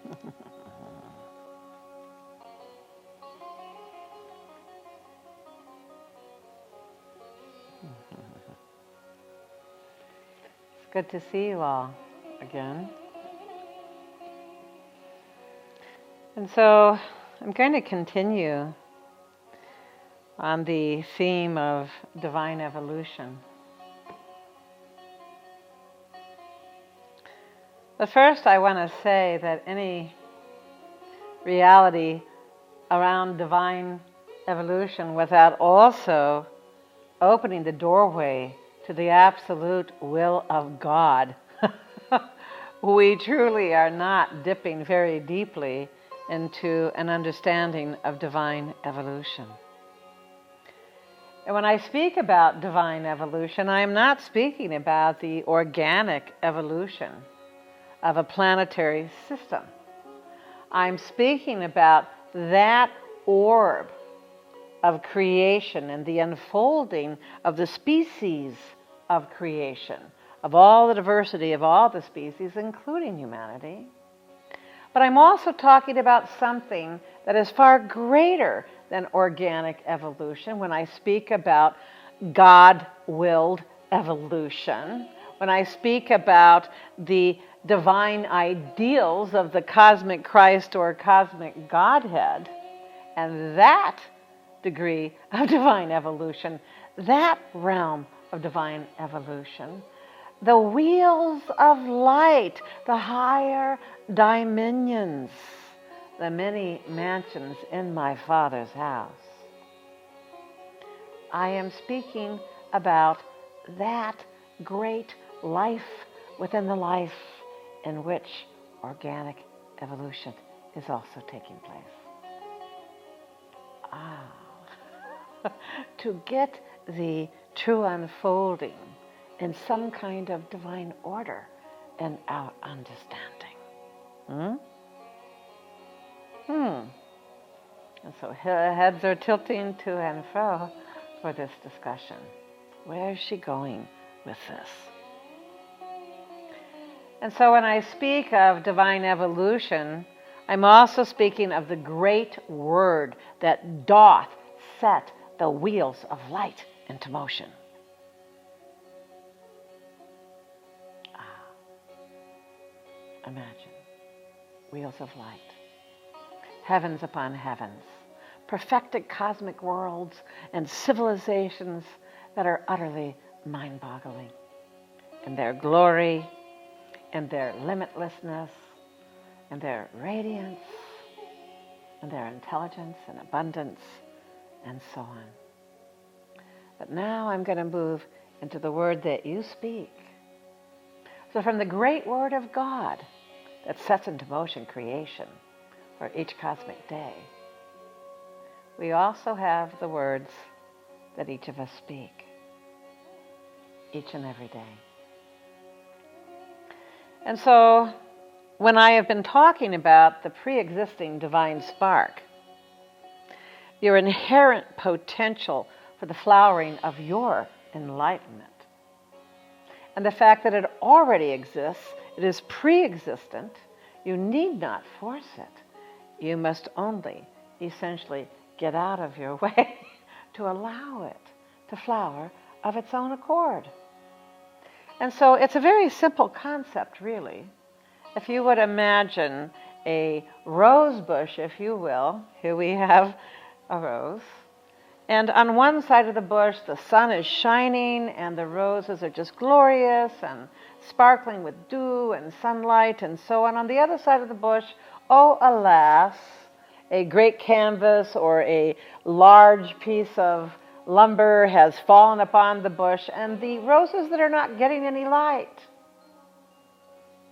It's good to see you all again. And so I'm going to continue on the theme of divine evolution. But first I want to say that any reality around divine evolution without also opening the doorway to the absolute will of God, we truly are not dipping very deeply into an understanding of divine evolution. And when I speak about divine evolution, I am not speaking about the organic evolution of a planetary system. I'm speaking about that orb of creation and the unfolding of the species of creation, of all the diversity of all the species, including humanity. But I'm also talking about something that is far greater than organic evolution when I speak about God-willed evolution, when I speak about the divine ideals of the cosmic Christ or cosmic Godhead, and that degree of divine evolution, that realm of divine evolution, the wheels of light, the higher dominions, the many mansions in my Father's house. I am speaking about that great life within the life in which organic evolution is also taking place. To get the true unfolding in some kind of divine order in our understanding. And so heads are tilting to and fro for this discussion. Where is she going with this? And so when I speak of divine evolution, I'm also speaking of the great word that doth set the wheels of light into motion. Imagine wheels of light, heavens upon heavens, perfected cosmic worlds and civilizations that are utterly mind-boggling in their glory, in their limitlessness, in their radiance, in their intelligence and abundance, and so on. But now I'm going to move into the word that you speak. So from the great word of God that sets into motion creation for each cosmic day, we also have the words that each of us speak each and every day. And so when I have been talking about the pre-existing divine spark, your inherent potential for the flowering of your enlightenment, and the fact that it already exists, it is pre-existent, you need not force it. You must only essentially get out of your way to allow it to flower of its own accord. And so it's a very simple concept, really. If you would imagine a rose bush, if you will, here we have a rose, and on one side of the bush the sun is shining and the roses are just glorious and sparkling with dew and sunlight and so on. On the other side of the bush, oh alas, a great canvas or a large piece of lumber has fallen upon the bush, and the roses that are not getting any light,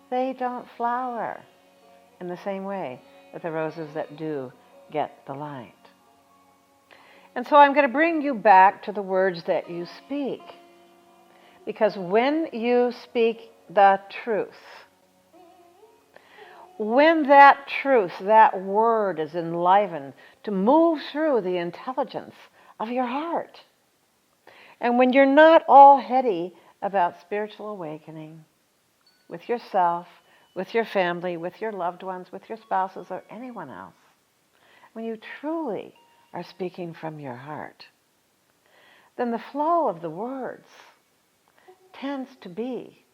they don't flower in the same way that the roses that do get the light. And so I'm going to bring you back to the words that you speak. Because when you speak the truth, when that truth, that word is enlivened to move through the intelligence of your heart, and when you're not all heady about spiritual awakening with yourself, with your family, with your loved ones, with your spouses, or anyone else, when you truly are speaking from your heart, then the flow of the words tends to be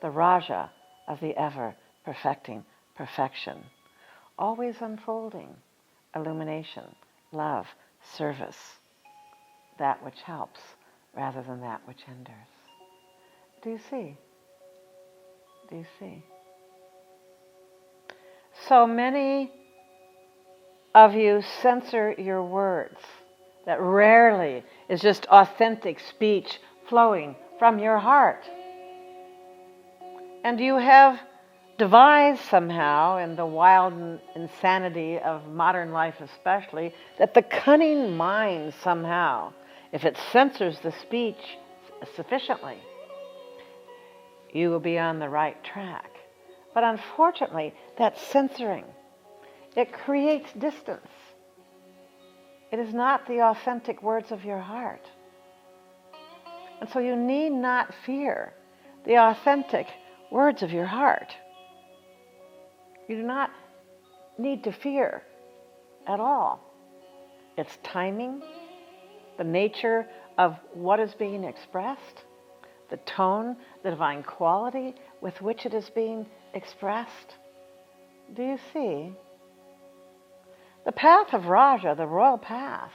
the Raja of the ever-perfecting perfection, always unfolding illumination, love, service, that which helps rather than that which hinders. Do you see? Do you see? So many of you censor your words. That rarely is just authentic speech flowing from your heart. And you have devised somehow, in the wild insanity of modern life especially, that the cunning mind somehow, if it censors the speech sufficiently, you will be on the right track. But unfortunately, that censoring, it creates distance. It is not the authentic words of your heart. And so you need not fear the authentic words of your heart. You do not need to fear at all its timing, the nature of what is being expressed, the tone, the divine quality with which it is being expressed. Do you see? The path of Raja, the royal path,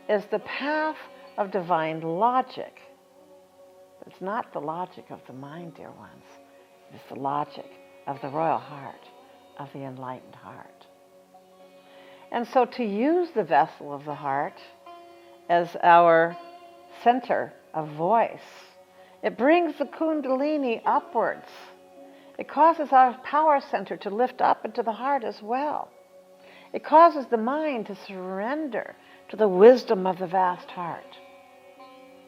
is the path of divine logic. But it's not the logic of the mind, dear ones. It is the logic of the royal heart, of the enlightened heart. And so to use the vessel of the heart as our center of voice, it brings the kundalini upwards. It causes our power center to lift up into the heart as well. It causes the mind to surrender to the wisdom of the vast heart.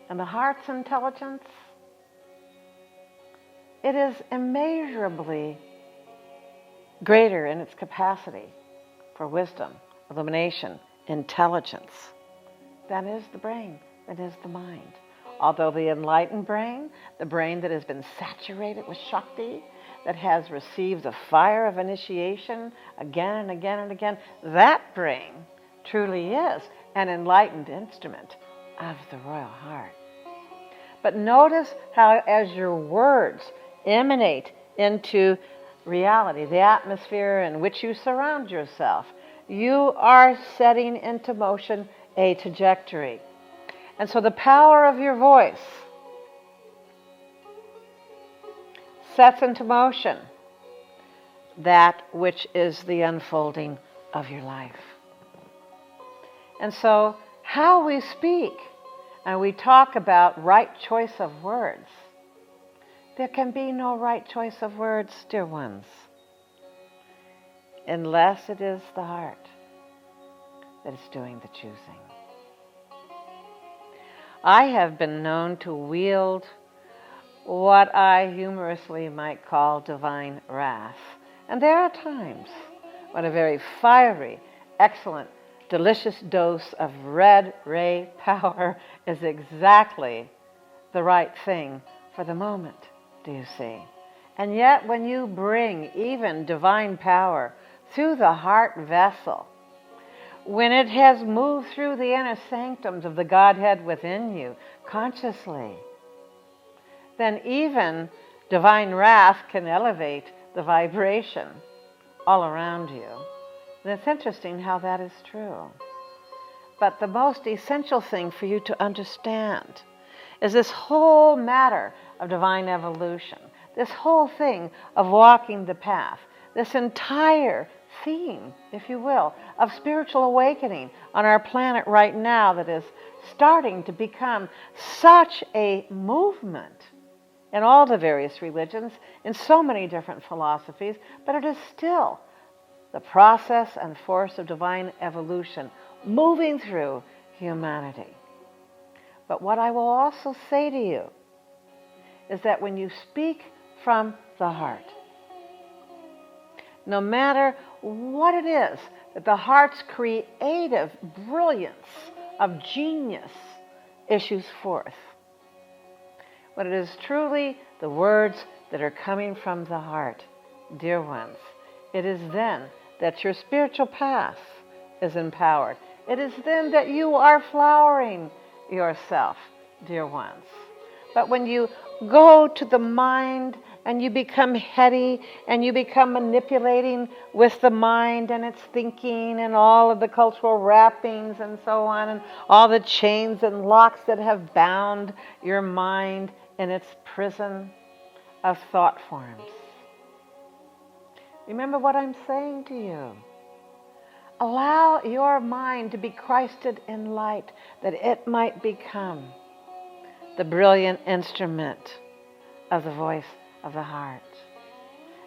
And the heart's intelligence, it is immeasurably greater in its capacity for wisdom, illumination, intelligence than is the brain, than is the mind. Although the enlightened brain, the brain that has been saturated with Shakti, that has received the fire of initiation again and again and again, that brain truly is an enlightened instrument of the royal heart. But notice how as your words emanate into reality, the atmosphere in which you surround yourself, you are setting into motion a trajectory. And so the power of your voice sets into motion that which is the unfolding of your life. And so how we speak, and we talk about right choice of words, there can be no right choice of words, dear ones, unless it is the heart that is doing the choosing. I have been known to wield what I humorously might call divine wrath. And there are times when a very fiery, excellent, delicious dose of red ray power is exactly the right thing for the moment, do you see? And yet when you bring even divine power through the heart vessel, when it has moved through the inner sanctums of the Godhead within you consciously, then even divine wrath can elevate the vibration all around you. And it's interesting how that is true. But the most essential thing for you to understand is this whole matter of divine evolution, this whole thing of walking the path, this entire theme, if you will, of spiritual awakening on our planet right now that is starting to become such a movement in all the various religions, in so many different philosophies, but it is still the process and force of divine evolution moving through humanity. But what I will also say to you is that when you speak from the heart, no matter what it is that the heart's creative brilliance of genius issues forth, when it is truly the words that are coming from the heart, dear ones, it is then that your spiritual path is empowered. It is then that you are flowering yourself, dear ones. But when you go to the mind and you become heady and you become manipulating with the mind and its thinking and all of the cultural wrappings and so on and all the chains and locks that have bound your mind in its prison of thought forms. Remember what I'm saying to you. Allow your mind to be Christed in light, that it might become the brilliant instrument of the voice of the heart.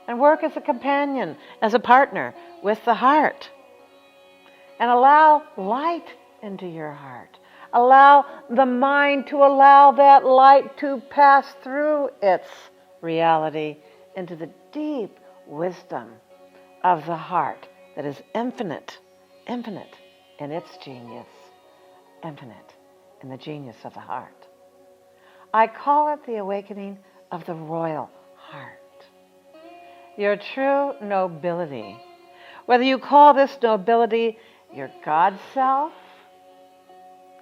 And work as a companion, as a partner with the heart. And allow light into your heart. Allow the mind to allow that light to pass through its reality into the deep wisdom of the heart that is infinite in its genius, infinite in the genius of the heart. I call it the awakening of the royal heart. Your true nobility, whether you call this nobility your God self,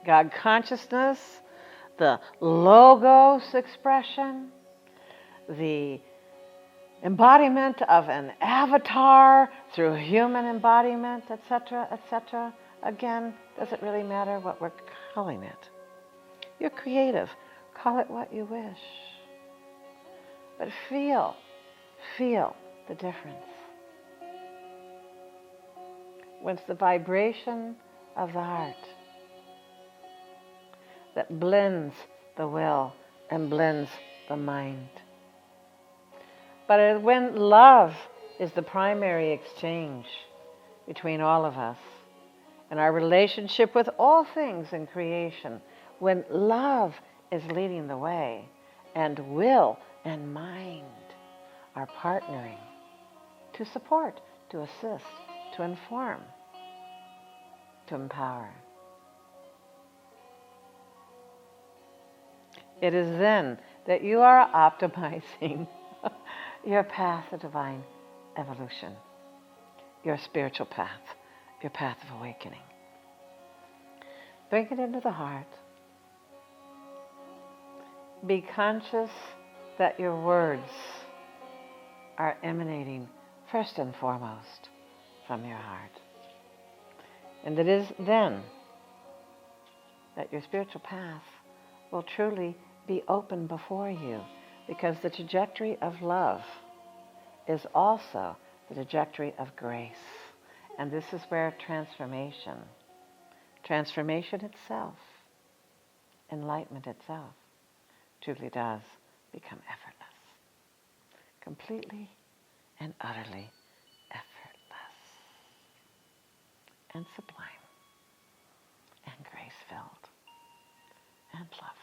God consciousness, the logos expression, the embodiment of an avatar through human embodiment, etc., etc. Again, does it really matter what we're calling it? You're creative. Call it what you wish. But feel the difference. When it's the vibration of the heart that blends the will and blends the mind. But when love is the primary exchange between all of us and our relationship with all things in creation, when love is leading the way and will and mind are partnering to support, to assist, to inform, to empower. It is then that you are optimizing your path of divine evolution, your spiritual path, your path of awakening. Bring it into the heart. Be conscious that your words are emanating first and foremost from your heart. And it is then that your spiritual path will truly be open before you, because the trajectory of love is also the trajectory of grace. And this is where transformation itself, enlightenment itself, truly does become effortless. Completely and utterly effortless. And sublime. And grace-filled. And love.